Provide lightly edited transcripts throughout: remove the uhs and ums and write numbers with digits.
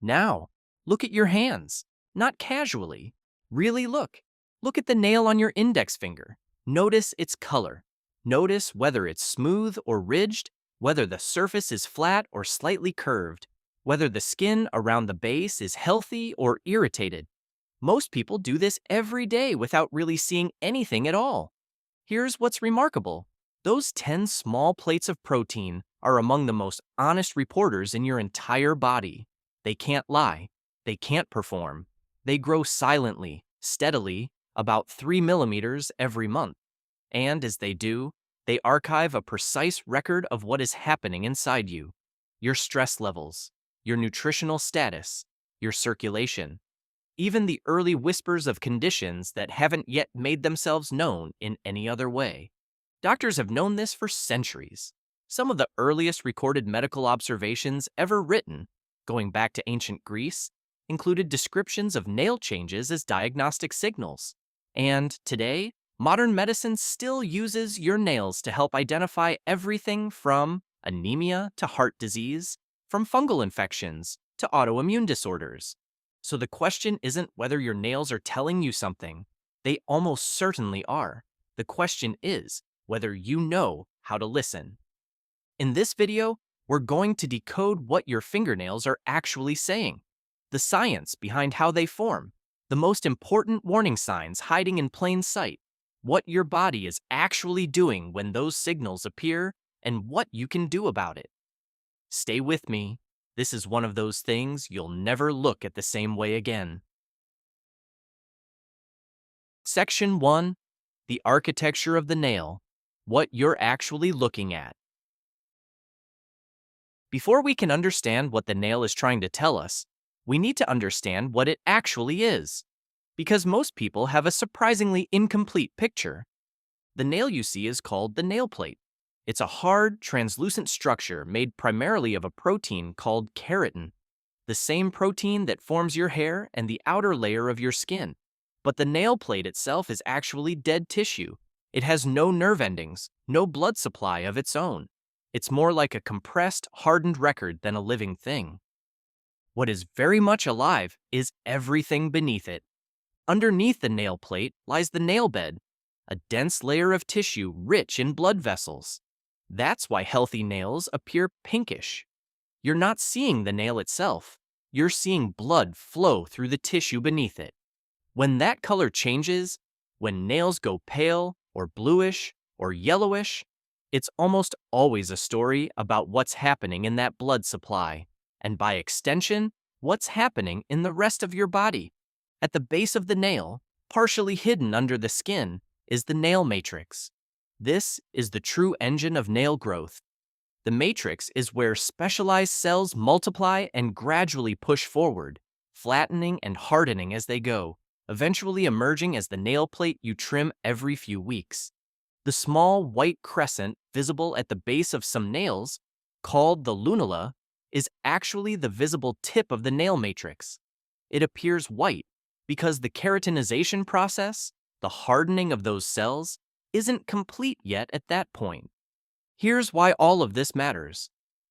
Now, look at your hands. Not casually. Really look. Look at the nail on your index finger. Notice its color. Notice whether it's smooth or ridged, whether the surface is flat or slightly curved, whether the skin around the base is healthy or irritated. Most people do this every day without really seeing anything at all. Here's what's remarkable. Those 10 small plates of protein are among the most honest reporters in your entire body. They can't lie. They can't perform. They grow silently, steadily, about 3 millimeters every month. And as they do, they archive a precise record of what is happening inside you. Your stress levels, your nutritional status, your circulation, even the early whispers of conditions that haven't yet made themselves known in any other way. Doctors have known this for centuries. Some of the earliest recorded medical observations ever written, going back to ancient Greece, included descriptions of nail changes as diagnostic signals. And today, modern medicine still uses your nails to help identify everything from anemia to heart disease, from fungal infections to autoimmune disorders. So the question isn't whether your nails are telling you something. They almost certainly are. The question is whether you know how to listen. In this video, we're going to decode what your fingernails are actually saying, the science behind how they form, the most important warning signs hiding in plain sight, what your body is actually doing when those signals appear, and what you can do about it. Stay with me. This is one of those things you'll never look at the same way again. Section 1. The architecture of the nail. What you're actually looking at. Before we can understand what the nail is trying to tell us, we need to understand what it actually is. Because most people have a surprisingly incomplete picture. The nail you see is called the nail plate. It's a hard, translucent structure made primarily of a protein called keratin, the same protein that forms your hair and the outer layer of your skin. But the nail plate itself is actually dead tissue. It has no nerve endings, no blood supply of its own. It's more like a compressed, hardened record than a living thing. What is very much alive is everything beneath it. Underneath the nail plate lies the nail bed, a dense layer of tissue rich in blood vessels. That's why healthy nails appear pinkish. You're not seeing the nail itself. You're seeing blood flow through the tissue beneath it. When that color changes, when nails go pale or bluish or yellowish, it's almost always a story about what's happening in that blood supply, and by extension, what's happening in the rest of your body. At the base of the nail, partially hidden under the skin, is the nail matrix. This is the true engine of nail growth. The matrix is where specialized cells multiply and gradually push forward, flattening and hardening as they go, eventually emerging as the nail plate you trim every few weeks. The small white crescent visible at the base of some nails, called the lunula, is actually the visible tip of the nail matrix. It appears white because the keratinization process, the hardening of those cells, isn't complete yet at that point. Here's why all of this matters.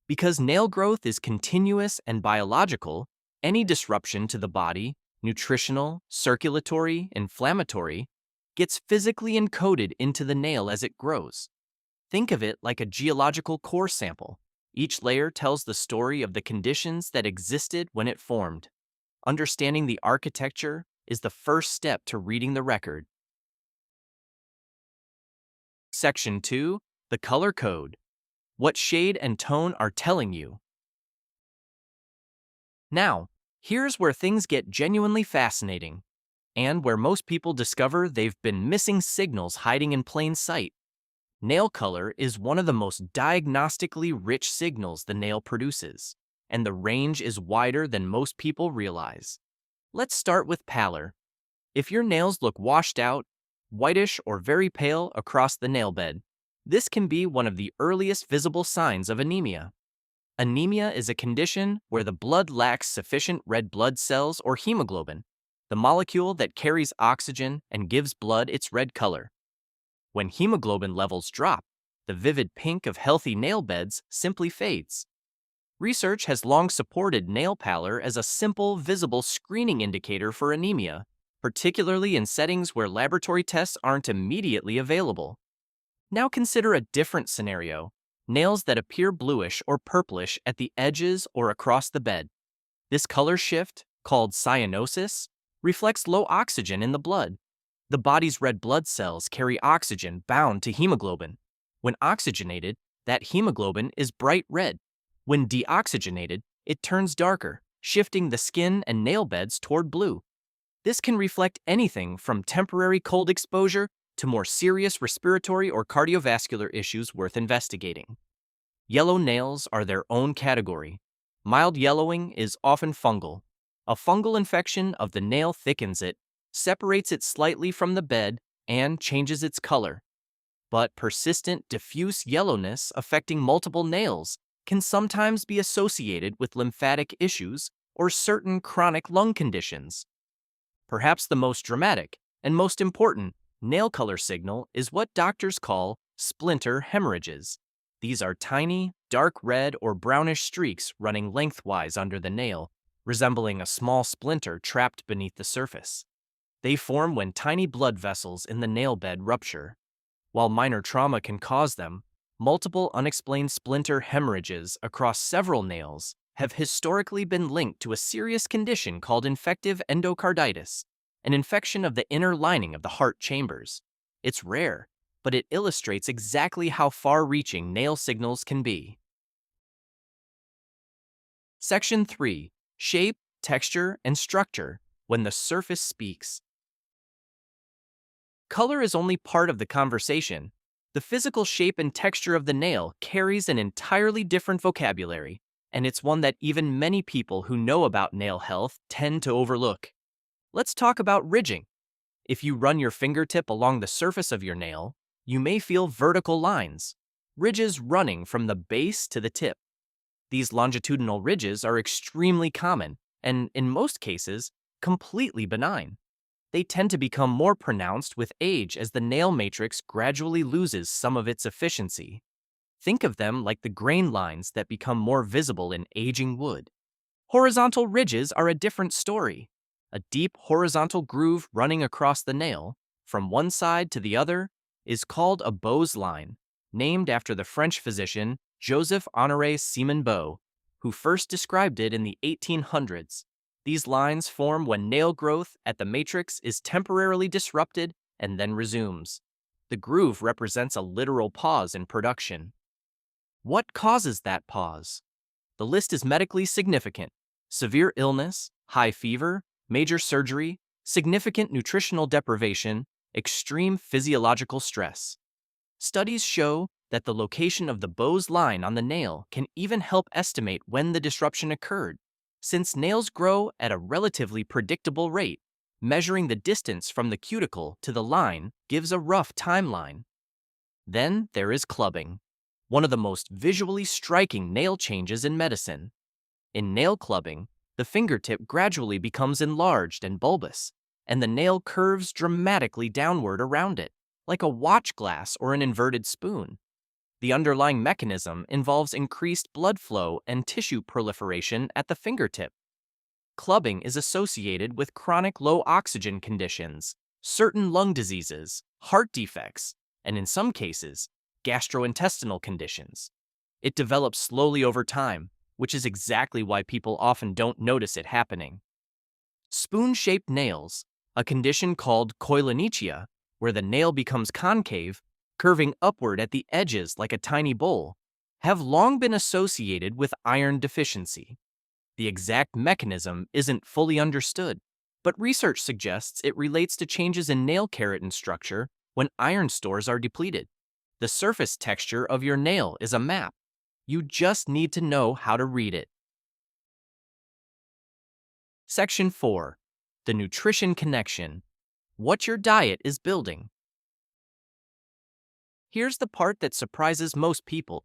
Because nail growth is continuous and biological, any disruption to the body, nutritional, circulatory, inflammatory, gets physically encoded into the nail as it grows. Think of it like a geological core sample. Each layer tells the story of the conditions that existed when it formed. Understanding the architecture is the first step to reading the record. Section 2. The color code. What shade and tone are telling you. Now, here's where things get genuinely fascinating, and where most people discover they've been missing signals hiding in plain sight. Nail color is one of the most diagnostically rich signals the nail produces, and the range is wider than most people realize. Let's start with pallor. If your nails look washed out, whitish or very pale across the nail bed, this can be one of the earliest visible signs of anemia. Anemia is a condition where the blood lacks sufficient red blood cells or hemoglobin, the molecule that carries oxygen and gives blood its red color. When hemoglobin levels drop, the vivid pink of healthy nail beds simply fades. Research has long supported nail pallor as a simple, visible screening indicator for anemia, particularly in settings where laboratory tests aren't immediately available. Now consider a different scenario: nails that appear bluish or purplish at the edges or across the bed. This color shift, called cyanosis, reflects low oxygen in the blood. The body's red blood cells carry oxygen bound to hemoglobin. When oxygenated, that hemoglobin is bright red. When deoxygenated, it turns darker, shifting the skin and nail beds toward blue. This can reflect anything from temporary cold exposure to more serious respiratory or cardiovascular issues worth investigating. Yellow nails are their own category. Mild yellowing is often fungal. A fungal infection of the nail thickens it, separates it slightly from the bed, and changes its color. But persistent, diffuse yellowness affecting multiple nails can sometimes be associated with lymphatic issues or certain chronic lung conditions. Perhaps the most dramatic and most important nail color signal is what doctors call splinter hemorrhages. These are tiny, dark red or brownish streaks running lengthwise under the nail, resembling a small splinter trapped beneath the surface. They form when tiny blood vessels in the nail bed rupture. While minor trauma can cause them, multiple unexplained splinter hemorrhages across several nails have historically been linked to a serious condition called infective endocarditis, an infection of the inner lining of the heart chambers. It's rare, but it illustrates exactly how far-reaching nail signals can be. Section 3. Shape, texture, and structure when the surface speaks. Color is only part of the conversation. The physical shape and texture of the nail carries an entirely different vocabulary, and it's one that even many people who know about nail health tend to overlook. Let's talk about ridging. If you run your fingertip along the surface of your nail, you may feel vertical lines, ridges running from the base to the tip. These longitudinal ridges are extremely common and, in most cases, completely benign. They tend to become more pronounced with age as the nail matrix gradually loses some of its efficiency. Think of them like the grain lines that become more visible in aging wood. Horizontal ridges are a different story. A deep horizontal groove running across the nail, from one side to the other, is called a Beau's line, named after the French physician Joseph-Honoré Simon Beau, who first described it in the 1800s. These lines form when nail growth at the matrix is temporarily disrupted and then resumes. The groove represents a literal pause in production. What causes that pause? The list is medically significant: severe illness, high fever, major surgery, significant nutritional deprivation, extreme physiological stress. Studies show that the location of the Beau's line on the nail can even help estimate when the disruption occurred. Since nails grow at a relatively predictable rate, measuring the distance from the cuticle to the line gives a rough timeline. Then there is clubbing, one of the most visually striking nail changes in medicine. In nail clubbing, the fingertip gradually becomes enlarged and bulbous, and the nail curves dramatically downward around it, like a watch glass or an inverted spoon. The underlying mechanism involves increased blood flow and tissue proliferation at the fingertip. Clubbing is associated with chronic low oxygen conditions, certain lung diseases, heart defects, and in some cases, gastrointestinal conditions. It develops slowly over time, which is exactly why people often don't notice it happening. Spoon-shaped nails, a condition called koilonychia, where the nail becomes concave, curving upward at the edges like a tiny bowl, have long been associated with iron deficiency. The exact mechanism isn't fully understood, but research suggests it relates to changes in nail keratin structure when iron stores are depleted. The surface texture of your nail is a map. You just need to know how to read it. Section 4. The nutrition connection: what your diet is building. Here's the part that surprises most people.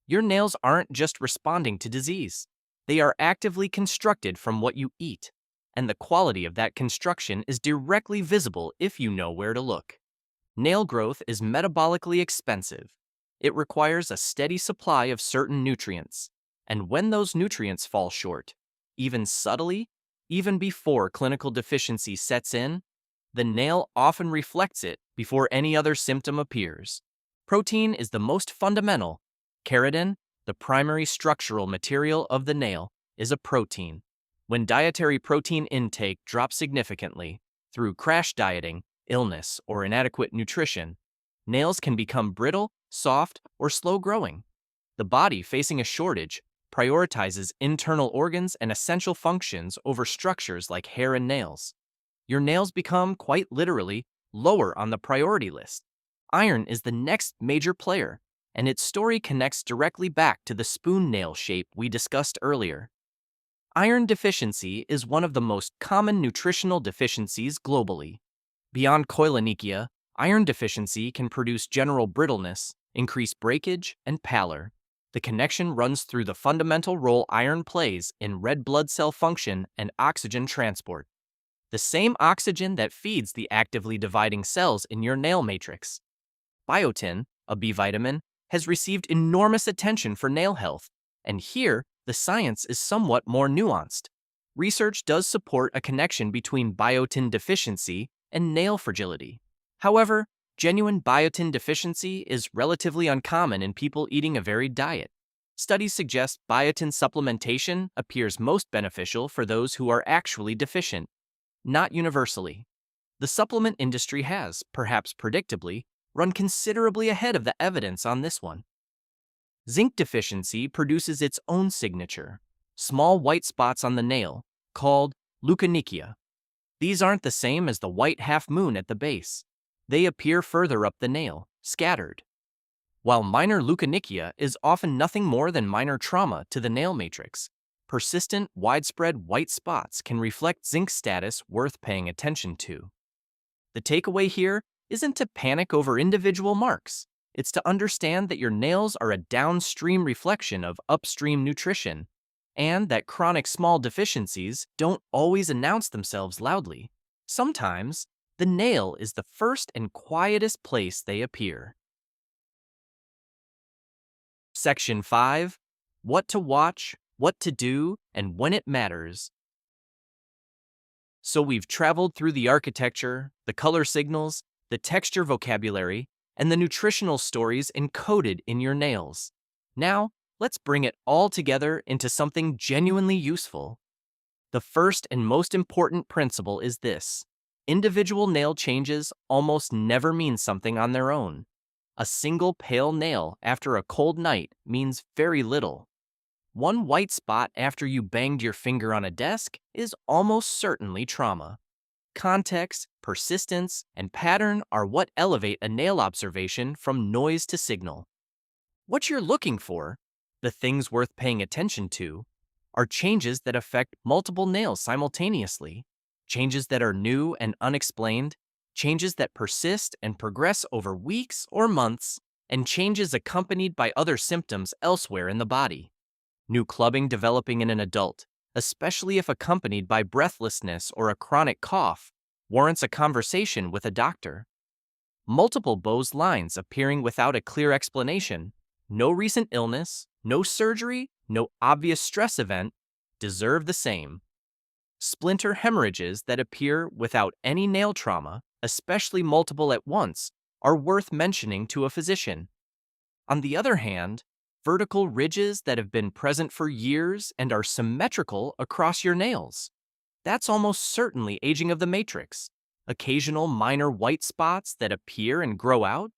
Your nails aren't just responding to disease. They are actively constructed from what you eat, and the quality of that construction is directly visible if you know where to look. Nail growth is metabolically expensive. It requires a steady supply of certain nutrients. And when those nutrients fall short, even subtly, even before clinical deficiency sets in, the nail often reflects it before any other symptom appears. Protein is the most fundamental. Keratin, the primary structural material of the nail, is a protein. When dietary protein intake drops significantly through crash dieting, illness, or inadequate nutrition, nails can become brittle, soft, or slow growing. The body, facing a shortage, prioritizes internal organs and essential functions over structures like hair and nails. Your nails become, quite literally, lower on the priority list. Iron is the next major player, and its story connects directly back to the spoon nail shape we discussed earlier. Iron deficiency is one of the most common nutritional deficiencies globally. Beyond koilonychia, iron deficiency can produce general brittleness, increased breakage, and pallor. The connection runs through the fundamental role iron plays in red blood cell function and oxygen transport. The same oxygen that feeds the actively dividing cells in your nail matrix. Biotin, a B vitamin, has received enormous attention for nail health, and here, the science is somewhat more nuanced. Research does support a connection between biotin deficiency and nail fragility. However, genuine biotin deficiency is relatively uncommon in people eating a varied diet. Studies suggest biotin supplementation appears most beneficial for those who are actually deficient, not universally. The supplement industry has, perhaps predictably, run considerably ahead of the evidence on this one. Zinc deficiency produces its own signature, small white spots on the nail, called leukonychia. These aren't the same as the white half moon at the base. They appear further up the nail, scattered. While minor leukonychia is often nothing more than minor trauma to the nail matrix, persistent, widespread white spots can reflect zinc status worth paying attention to. The takeaway here isn't to panic over individual marks. It's to understand that your nails are a downstream reflection of upstream nutrition, and that chronic small deficiencies don't always announce themselves loudly. Sometimes, the nail is the first and quietest place they appear. Section 5. What to watch, what to do, and when it matters. So we've traveled through the architecture, the color signals, the texture vocabulary, and the nutritional stories encoded in your nails. Now, let's bring it all together into something genuinely useful. The first and most important principle is this: individual nail changes almost never mean something on their own. A single pale nail after a cold night means very little. One white spot after you banged your finger on a desk is almost certainly trauma. Context, persistence, and pattern are what elevate a nail observation from noise to signal. What you're looking for, the things worth paying attention to, are changes that affect multiple nails simultaneously, changes that are new and unexplained, changes that persist and progress over weeks or months, and changes accompanied by other symptoms elsewhere in the body. New clubbing developing in an adult, especially if accompanied by breathlessness or a chronic cough, warrants a conversation with a doctor. Multiple Bose lines appearing without a clear explanation, no recent illness, no surgery, no obvious stress event, deserve the same. Splinter hemorrhages that appear without any nail trauma, especially multiple at once, are worth mentioning to a physician. On the other hand, vertical ridges that have been present for years and are symmetrical across your nails, that's almost certainly aging of the matrix. Occasional minor white spots that appear and grow out,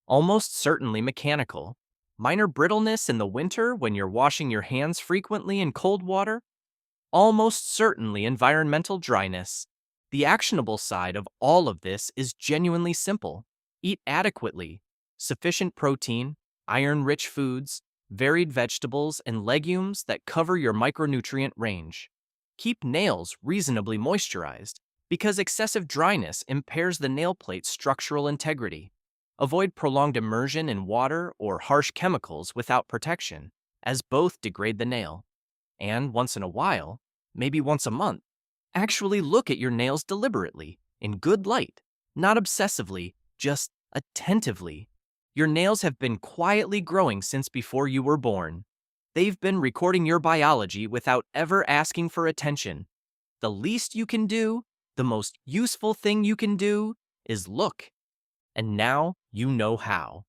almost certainly mechanical. Minor brittleness in the winter when you're washing your hands frequently in cold water, almost certainly environmental dryness. The actionable side of all of this is genuinely simple. Eat adequately, sufficient protein, iron-rich foods, varied vegetables, and legumes that cover your micronutrient range. Keep nails reasonably moisturized, because excessive dryness impairs the nail plate's structural integrity. Avoid prolonged immersion in water or harsh chemicals without protection, as both degrade the nail. And once in a while, maybe once a month, actually look at your nails deliberately, in good light, not obsessively, just attentively. Your nails have been quietly growing since before you were born. They've been recording your biology without ever asking for attention. The least you can do, the most useful thing you can do, is look. And now you know how.